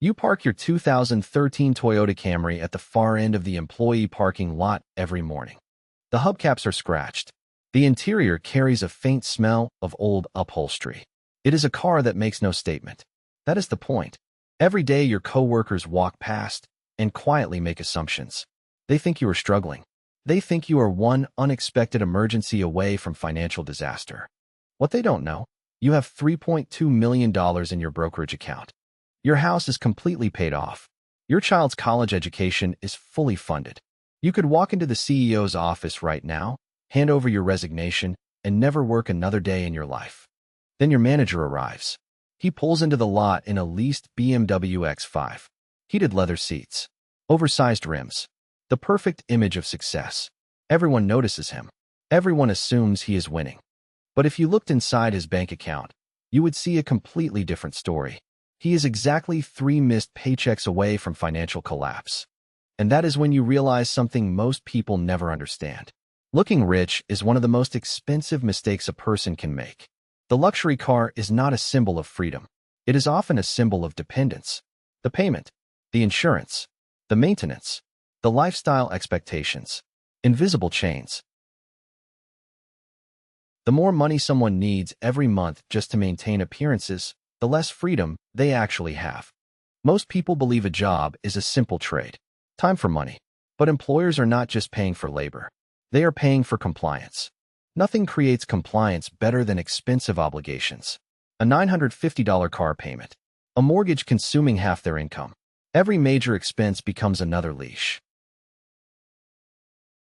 You park your 2013 Toyota Camry at the far end of the employee parking lot every morning. The hubcaps are scratched. The interior carries a faint smell of old upholstery. It is a car that makes no statement. That is the point. Every day your coworkers walk past and quietly make assumptions. They think you are struggling. They think you are one unexpected emergency away from financial disaster. What they don't know, you have $3.2 million in your brokerage account. Your house is completely paid off. Your child's college education is fully funded. You could walk into the CEO's office right now, hand over your resignation, and never work another day in your life. Then your manager arrives. He pulls into the lot in a leased BMW X5. Heated leather seats. Oversized rims. The perfect image of success. Everyone notices him. Everyone assumes he is winning. But if you looked inside his bank account, you would see a completely different story. He is exactly 3 missed paychecks away from financial collapse. And that is when you realize something most people never understand. Looking rich is one of the most expensive mistakes a person can make. The luxury car is not a symbol of freedom. It is often a symbol of dependence. The payment, the insurance, the maintenance, the lifestyle expectations, invisible chains. The more money someone needs every month just to maintain appearances, the less freedom they actually have. Most people believe a job is a simple trade. Time for money. But employers are not just paying for labor. They are paying for compliance. Nothing creates compliance better than expensive obligations. A $950 car payment. A mortgage consuming half their income. Every major expense becomes another leash.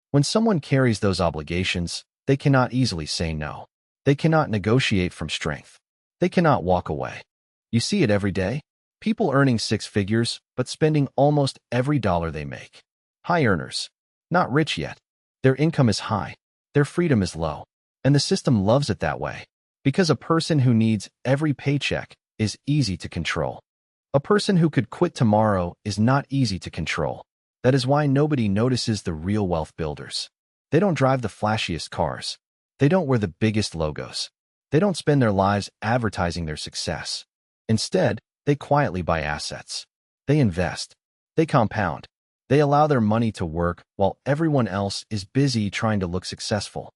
When someone carries those obligations, they cannot easily say no. They cannot negotiate from strength. They cannot walk away. You see it every day. People earning 6 figures, but spending almost every dollar they make. High earners. Not rich yet. Their income is high. Their freedom is low. And the system loves it that way. Because a person who needs every paycheck is easy to control. A person who could quit tomorrow is not easy to control. That is why nobody notices the real wealth builders. They don't drive the flashiest cars. They don't wear the biggest logos. They don't spend their lives advertising their success. Instead, they quietly buy assets. They invest. They compound. They allow their money to work while everyone else is busy trying to look successful.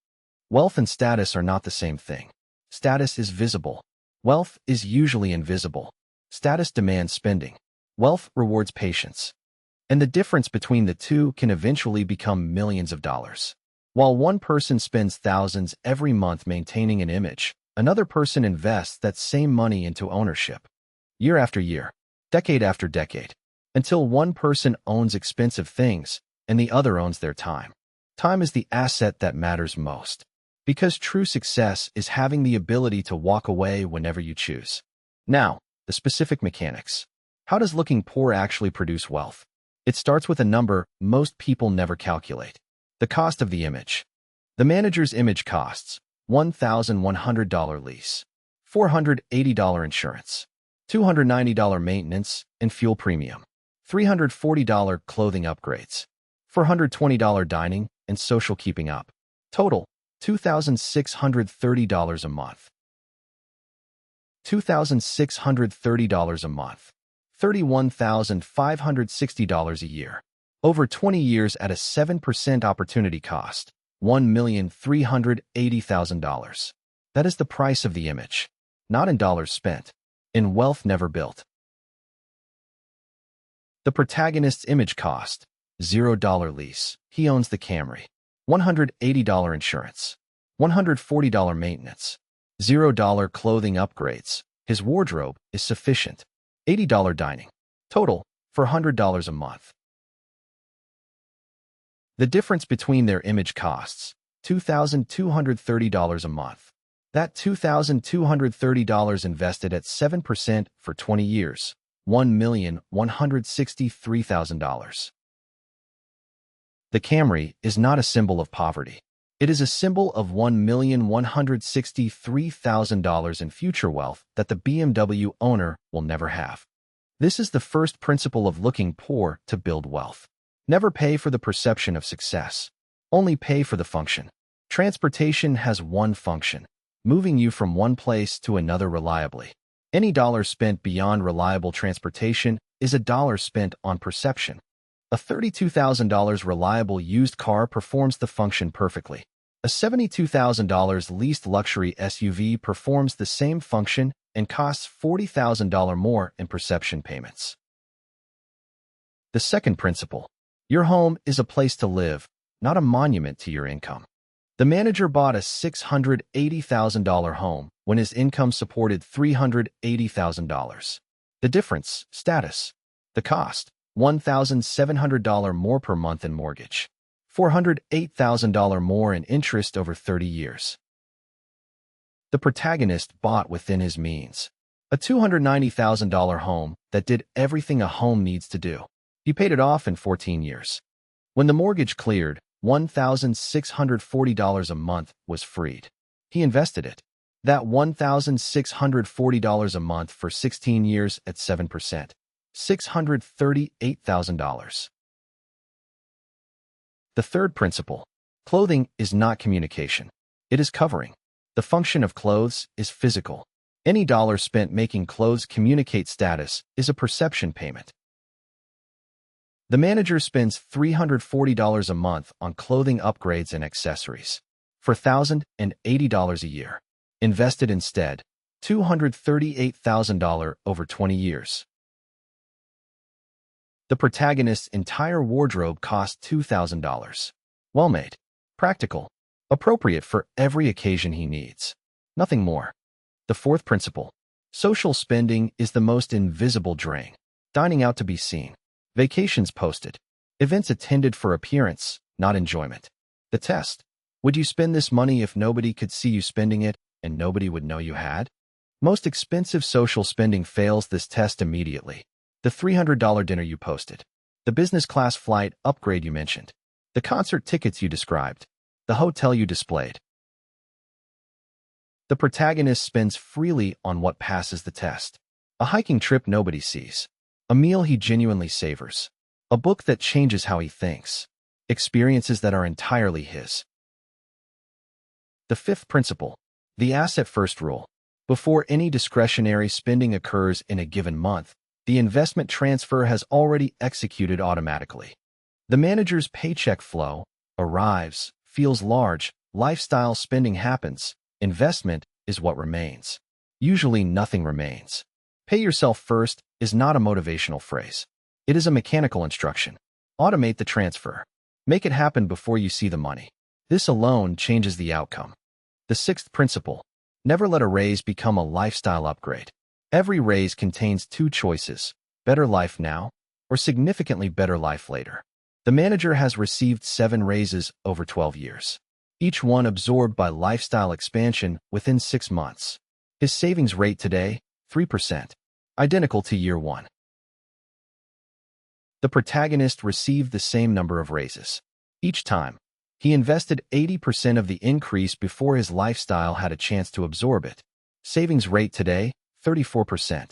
Wealth and status are not the same thing. Status is visible. Wealth is usually invisible. Status demands spending. Wealth rewards patience. And the difference between the two can eventually become millions of dollars. While one person spends thousands every month maintaining an image, another person invests that same money into ownership. Year after year, decade after decade, until one person owns expensive things and the other owns their time. Time is the asset that matters most. Because true success is having the ability to walk away whenever you choose. Now, the specific mechanics. How does looking poor actually produce wealth? It starts with a number most people never calculate. The cost of the image. The manager's image costs $1,100 lease, $480 insurance, $290 maintenance and fuel premium, $340 clothing upgrades, $420 dining and social keeping up. Total, $2,630 a month. $2,630 a month. $31,560 a year. Over 20 years at a 7% opportunity cost. $1,380,000. That is the price of the image. Not in dollars spent. In wealth never built. The protagonist's image cost. $0 lease. He owns the Camry. $180 insurance. $140 maintenance. $0 clothing upgrades. His wardrobe is sufficient. $80 dining. Total, for $100 a month. The difference between their image costs, $2,230 a month. That $2,230 invested at 7% for 20 years, $1,163,000. The Camry is not a symbol of poverty. It is a symbol of $1,163,000 in future wealth that the BMW owner will never have. This is the first principle of looking poor to build wealth. Never pay for the perception of success. Only pay for the function. Transportation has one function, moving you from one place to another reliably. Any dollar spent beyond reliable transportation is a dollar spent on perception. A $32,000 reliable used car performs the function perfectly. A $72,000 leased luxury SUV performs the same function and costs $40,000 more in perception payments. The second principle: your home is a place to live, not a monument to your income. The manager bought a $680,000 home when his income supported $380,000. The difference: status. The cost: $1,700 more per month in mortgage, $408,000 more in interest over 30 years. The protagonist bought within his means. A $290,000 home that did everything a home needs to do. He paid it off in 14 years. When the mortgage cleared, $1,640 a month was freed. He invested it. That $1,640 a month for 16 years at 7%. $638,000. The third principle: clothing is not communication. It is covering. The function of clothes is physical. Any dollar spent making clothes communicate status is a perception payment. The manager spends $340 a month on clothing upgrades and accessories. For $1,080 a year. Invested instead, $238,000 over 20 years. The protagonist's entire wardrobe cost $2,000. Well-made, practical, appropriate for every occasion he needs. Nothing more. The fourth principle: social spending is the most invisible drain. Dining out to be seen. Vacations posted. Events attended for appearance, not enjoyment. The test: would you spend this money if nobody could see you spending it and nobody would know you had? Most expensive social spending fails this test immediately. The $300 dinner you posted. The business class flight upgrade you mentioned. The concert tickets you described. The hotel you displayed. The protagonist spends freely on what passes the test. A hiking trip nobody sees. A meal he genuinely savors. A book that changes how he thinks. Experiences that are entirely his. The fifth principle: the asset-first rule. Before any discretionary spending occurs in a given month, the investment transfer has already executed automatically. The manager's paycheck flow arrives, feels large, lifestyle spending happens, investment is what remains. Usually nothing remains. Pay yourself first is not a motivational phrase. It is a mechanical instruction. Automate the transfer. Make it happen before you see the money. This alone changes the outcome. The sixth principle: never let a raise become a lifestyle upgrade. Every raise contains two choices: better life now or significantly better life later. The manager has received 7 raises over 12 years. Each one absorbed by lifestyle expansion within 6 months. His savings rate today, 3%. Identical to year 1. The protagonist received the same number of raises. Each time, he invested 80% of the increase before his lifestyle had a chance to absorb it. Savings rate today, 34%.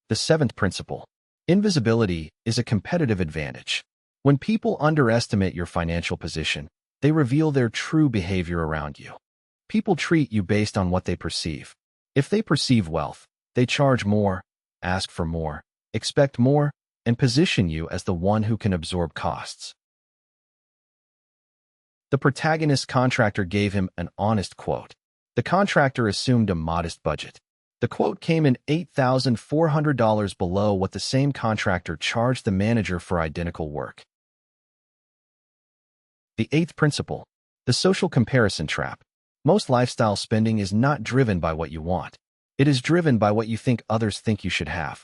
The seventh principle: invisibility is a competitive advantage. When people underestimate your financial position, they reveal their true behavior around you. People treat you based on what they perceive. If they perceive wealth, they charge more, ask for more, expect more, and position you as the one who can absorb costs. The protagonist's contractor gave him an honest quote. The contractor assumed a modest budget. The quote came in $8,400 below what the same contractor charged the manager for identical work. The eighth principle: the social comparison trap. Most lifestyle spending is not driven by what you want. It is driven by what you think others think you should have.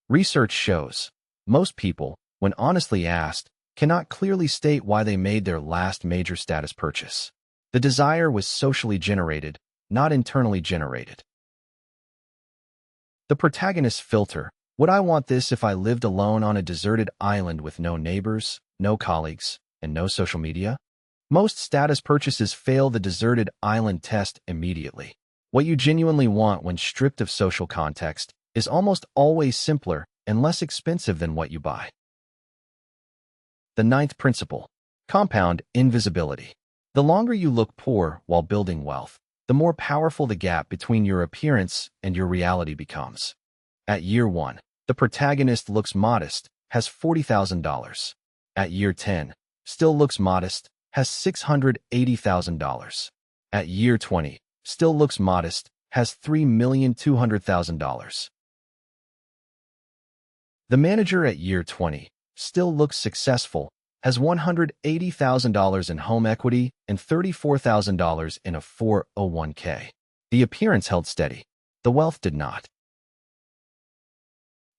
Research shows most people, when honestly asked, cannot clearly state why they made their last major status purchase. The desire was socially generated, not internally generated. The protagonist's filter: would I want this if I lived alone on a deserted island with no neighbors, no colleagues, and no social media? Most status purchases fail the deserted island test immediately. What you genuinely want when stripped of social context is almost always simpler and less expensive than what you buy. The ninth principle: compound invisibility. The longer you look poor while building wealth, the more powerful the gap between your appearance and your reality becomes. At year 1, The protagonist looks modest, has $40,000. At year 10, still looks modest, has $680,000. At year 20, still looks modest, has $3,200,000. The manager at year 20 still looks successful, has $180,000 in home equity and $34,000 in a 401k. The appearance held steady. The wealth did not.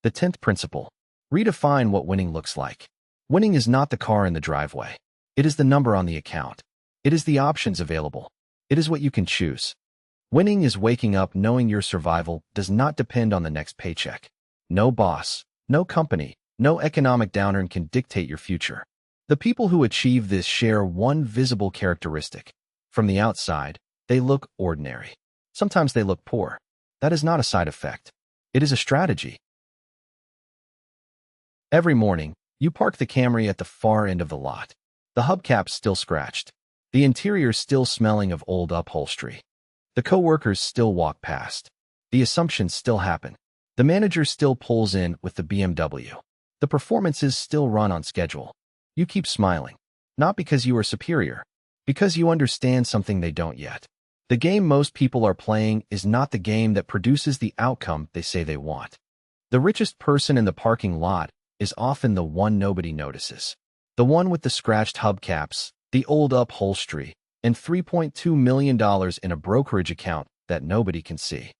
The 10th principle. Redefine what winning looks like. Winning is not the car in the driveway. It is the number on the account. It is the options available. It is what you can choose. Winning is waking up knowing your survival does not depend on the next paycheck. No boss, no company, no economic downturn can dictate your future. The people who achieve this share one visible characteristic. From the outside, they look ordinary. Sometimes they look poor. That is not a side effect. It is a strategy. Every morning, you park the Camry at the far end of the lot. The hubcaps still scratched. The interior still smelling of old upholstery. The coworkers still walk past. The assumptions still happen. The manager still pulls in with the BMW. The performances still run on schedule. You keep smiling. Not because you are superior. Because you understand something they don't yet. The game most people are playing is not the game that produces the outcome they say they want. The richest person in the parking lot is often the one nobody notices. The one with the scratched hubcaps, the old upholstery, and $3.2 million in a brokerage account that nobody can see.